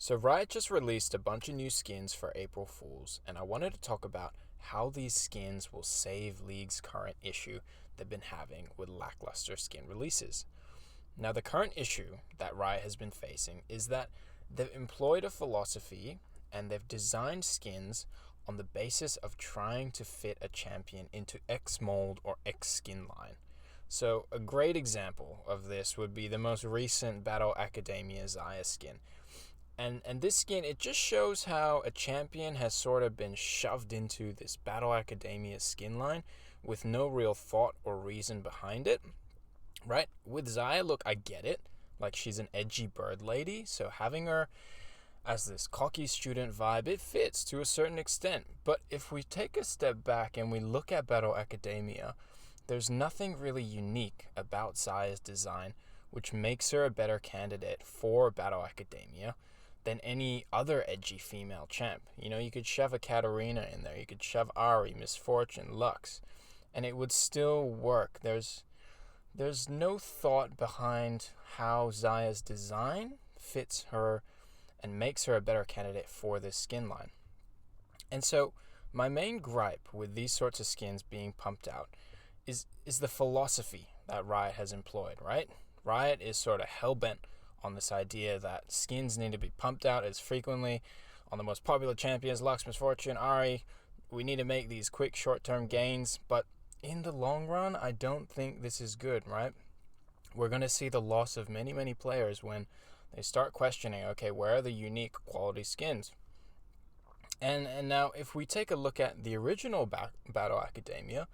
So Riot just released a bunch of new skins for April Fools, and I wanted to talk about how these skins will save League's current issue they've been having with lackluster skin releases. Now, the current issue that Riot has been facing is that they've employed a philosophy and they've designed skins on the basis of trying to fit a champion into X mold or X skin line. So, a great example of this would be the most recent Battle Academia Xayah skin. And this skin, it just shows how a champion has sort of been shoved into this Battle Academia skin line with no real thought or reason behind it, right? With Xayah, look, I get it. Like, she's an edgy bird lady, so having her as this cocky student vibe, it fits to a certain extent. But if we take a step back and we look at Battle Academia, there's nothing really unique about Xayah's design which makes her a better candidate for Battle Academia than any other edgy female champ. You know, you could shove a Katarina in there, you could shove Ari, Miss Fortune, Lux, and it would still work. There's no thought behind how Xayah's design fits her and makes her a better candidate for this skin line. And so my main gripe with these sorts of skins being pumped out is the philosophy that Riot has employed, right? Riot is sort of hell-bent on this idea that skins need to be pumped out as frequently on the most popular champions, Lux, Miss Fortune, Ari. We need to make these quick short-term gains, but in the long run, I don't think this is good, right? We're going to see the loss of many, many players when they start questioning, okay, where are the unique quality skins? And now, if we take a look at the original Battle Academia,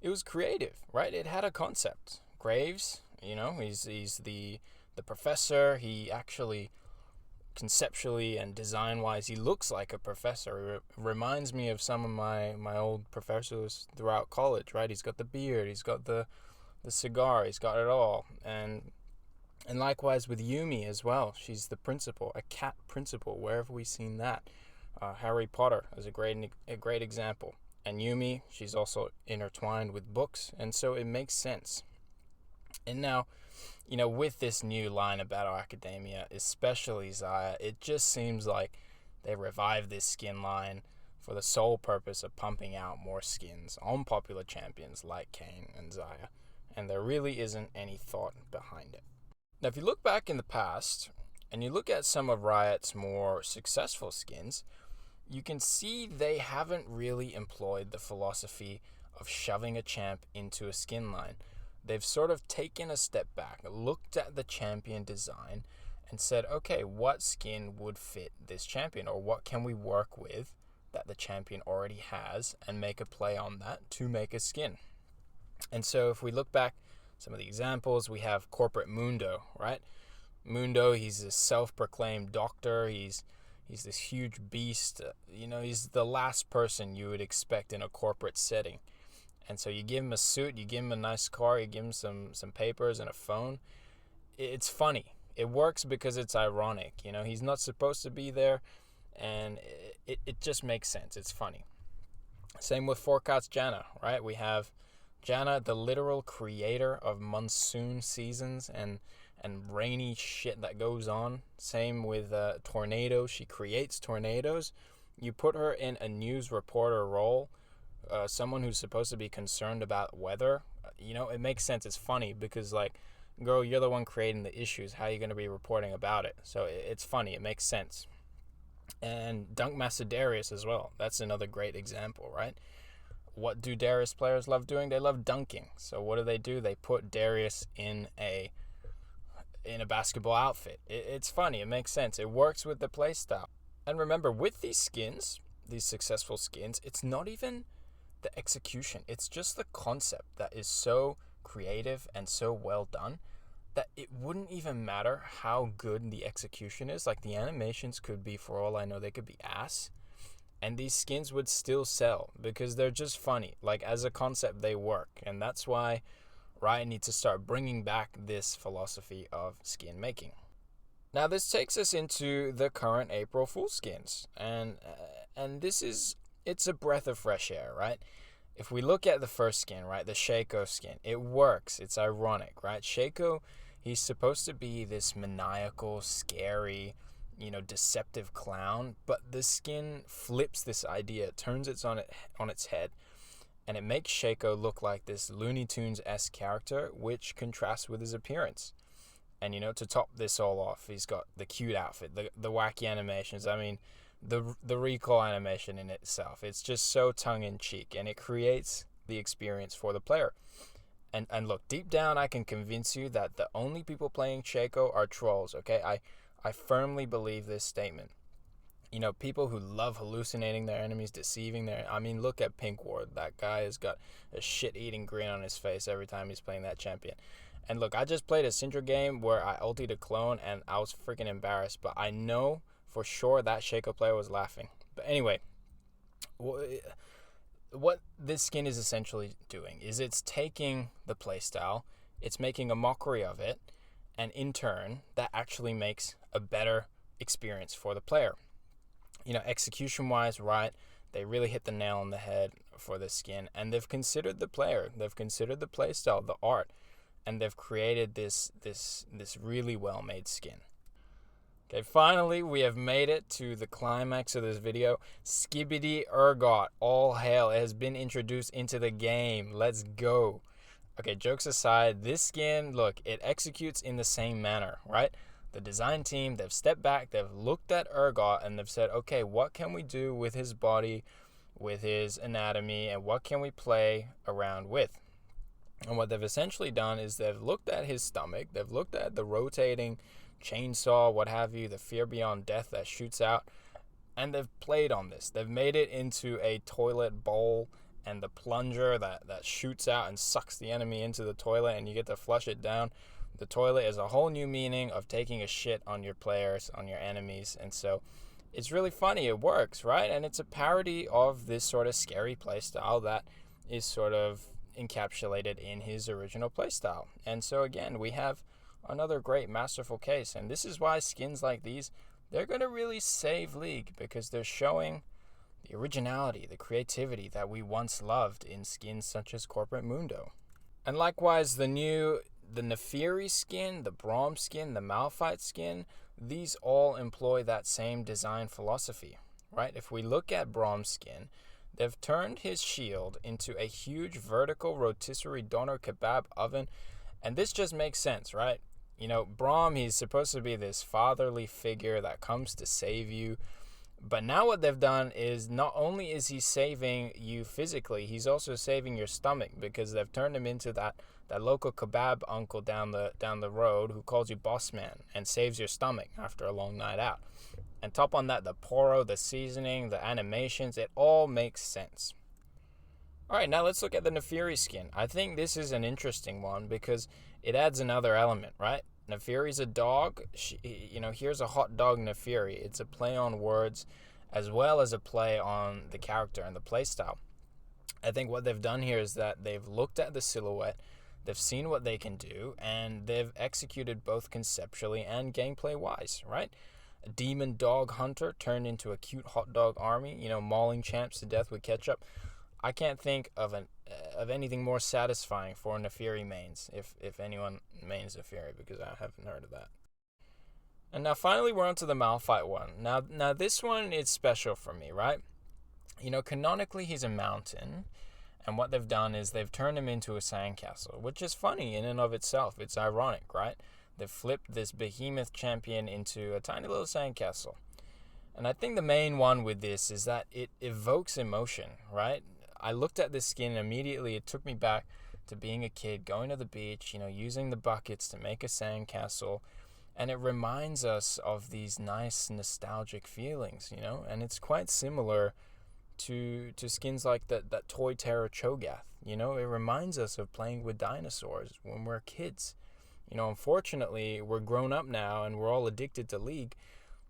it was creative, right? It had a concept. Graves, you know, he's the professor. He actually, conceptually and design-wise, he looks like a professor. It reminds me of some of my old professors throughout college, right? He's got the beard, he's got the cigar, he's got it all. And likewise with Yumi as well. She's the principal, a cat principal. Where have we seen that? Harry Potter is a great example. And Yumi, she's also intertwined with books, and so it makes sense. And now, you know, with this new line of Battle Academia, especially Xayah, it just seems like they revived this skin line for the sole purpose of pumping out more skins on popular champions like Kayn and Xayah, and there really isn't any thought behind it. Now, if you look back in the past, and you look at some of Riot's more successful skins, you can see they haven't really employed the philosophy of shoving a champ into a skin line. They've sort of taken a step back, looked at the champion design, and said, okay, what skin would fit this champion, or what can we work with that the champion already has and make a play on that to make a skin. And so if we look back some of the examples, we have Corporate Mundo, right? Mundo, he's a self-proclaimed doctor. He's this huge beast. You know, he's the last person you would expect in a corporate setting. And so you give him a suit, you give him a nice car, you give him some papers and a phone. It's funny. It works because it's ironic. You know, he's not supposed to be there, and it just makes sense. It's funny. Same with Forkat's Janna, right? We have Janna, the literal creator of monsoon seasons and rainy shit that goes on. Same with Tornado. She creates tornadoes. You put her in a news reporter role, someone who's supposed to be concerned about weather. You know, it makes sense. It's funny because, like, girl, you're the one creating the issues. How are you going to be reporting about it? So it's funny. It makes sense. And Dunk Master Darius as well. That's another great example, right? What do Darius players love doing? They love dunking. So what do? They put Darius in a basketball outfit. It's funny. It makes sense. It works with the playstyle. And remember, with these skins, these successful skins, it's not even the execution. It's just the concept that is so creative and so well done that it wouldn't even matter how good the execution is. Like, the animations could be, for all I know, they could be ass, and these skins would still sell because they're just funny. Like, as a concept, they work, and that's why Riot needs to start bringing back this philosophy of skin making. Now, this takes us into the current April Fool skins, and it's a breath of fresh air, right? If we look at the first skin, right, the Shaco skin, it works. It's ironic, right? Shaco, he's supposed to be this maniacal, scary, deceptive clown, but the skin flips this idea, turns it on its head, and it makes Shaco look like this Looney Tunes-esque character, which contrasts with his appearance. And to top this all off, he's got the cute outfit, the wacky animations. I mean, the recoil animation in itself, it's just so tongue-in-cheek, and it creates the experience for the player. And look, deep down, I can convince you that the only people playing Shaco are trolls, okay? I firmly believe this statement. People who love hallucinating their enemies, deceiving look at Pink Ward. That guy has got a shit-eating grin on his face every time he's playing that champion. And look, I just played a Syndra game where I ultied a clone, and I was freaking embarrassed. But I know for sure that Shaco player was laughing. But anyway, what this skin is essentially doing is it's taking the playstyle, it's making a mockery of it, and in turn, that actually makes a better experience for the player. Execution-wise, Riot, they really hit the nail on the head for this skin, and they've considered the player, they've considered the playstyle, the art, and they've created this really well-made skin. Okay, finally, we have made it to the climax of this video. Skibidi Urgot, all hail, it has been introduced into the game. Let's go. Okay, jokes aside, this skin, look, it executes in the same manner, right? The design team, they've stepped back, they've looked at Urgot, and they've said, okay, what can we do with his body, with his anatomy, and what can we play around with? And what they've essentially done is they've looked at his stomach, they've looked at the rotating chainsaw, what have you, the fear beyond death that shoots out, and they've played on this. They've made it into a toilet bowl, and the plunger that shoots out and sucks the enemy into the toilet, and you get to flush it down. The toilet is a whole new meaning of taking a shit on your players, on your enemies, and so it's really funny. It works, right? And it's a parody of this sort of scary playstyle that is sort of encapsulated in his original playstyle. And so again, we have another great masterful case, and this is why skins like these, they're going to really save League, because they're showing the originality, the creativity that we once loved in skins such as Corporate Mundo. And likewise, the Neferi skin, the Braum skin, the Malphite skin, these all employ that same design philosophy, right? If we look at Braum's skin, they've turned his shield into a huge vertical rotisserie doner kebab oven, and this just makes sense, right? Braum, he's supposed to be this fatherly figure that comes to save you, but now what they've done is not only is he saving you physically, he's also saving your stomach, because they've turned him into that local kebab uncle down the road who calls you boss man and saves your stomach after a long night out. And top on that, the poro, the seasoning, the animations, it all makes sense. Alright, now let's look at the Neferi skin. I think this is an interesting one because it adds another element, right? Neferi's a dog. Here's a hot dog Neferi. It's a play on words as well as a play on the character and the playstyle. I think what they've done here is that they've looked at the silhouette, they've seen what they can do, and they've executed both conceptually and gameplay-wise, right? A demon dog hunter turned into a cute hot dog army, mauling champs to death with ketchup. I can't think of anything more satisfying for Neferi mains, if anyone mains Neferi, because I haven't heard of that. And now finally we're on to the Malphite one. Now this one is special for me, right? Canonically he's a mountain, and what they've done is they've turned him into a sandcastle, which is funny in and of itself. It's ironic, right? They've flipped this behemoth champion into a tiny little sandcastle. And I think the main one with this is that it evokes emotion, right? I looked at this skin and immediately it took me back to being a kid, going to the beach, using the buckets to make a sandcastle. And it reminds us of these nice nostalgic feelings, and it's quite similar to skins like that Toy Terror Cho'Gath. It reminds us of playing with dinosaurs when we're kids. Unfortunately, we're grown up now and we're all addicted to League,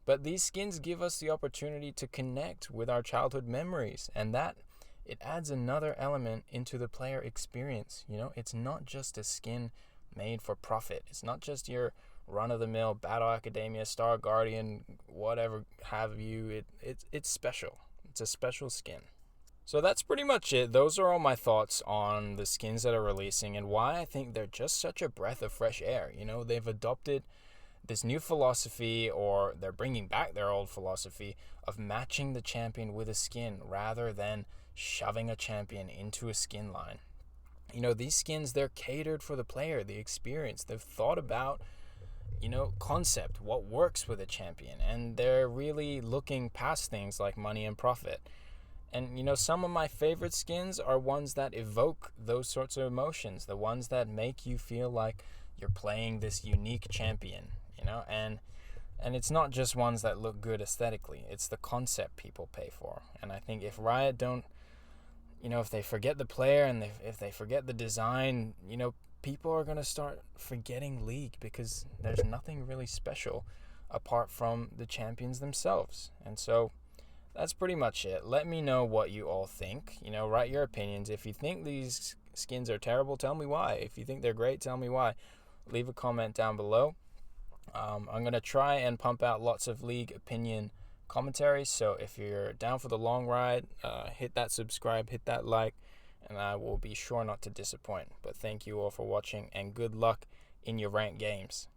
but these skins give us the opportunity to connect with our childhood memories, and that it adds another element into the player experience. It's not just a skin made for profit. It's not just your run-of-the-mill Battle Academia, Star Guardian, whatever have you. It's special. It's a special skin. So that's pretty much it. Those are all my thoughts on the skins that are releasing and why I think they're just such a breath of fresh air. They've adopted this new philosophy, or they're bringing back their old philosophy of matching the champion with a skin rather than shoving a champion into a skin line. These skins, they're catered for the player, the experience. They've thought about, concept, what works with a champion, and they're really looking past things like money and profit. And some of my favorite skins are ones that evoke those sorts of emotions, the ones that make you feel like you're playing this unique champion, and it's not just ones that look good aesthetically, it's the concept people pay for. And I think if Riot don't, if they forget the player and if they forget the design, people are going to start forgetting League, because there's nothing really special apart from the champions themselves. And so that's pretty much it. Let me know what you all think. Write your opinions. If you think these skins are terrible, tell me why. If you think they're great, tell me why. Leave a comment down below. I'm going to try and pump out lots of League opinion commentaries, so if you're down for the long ride, hit that subscribe, hit that like, and I will be sure not to disappoint. But thank you all for watching, and good luck in your ranked games.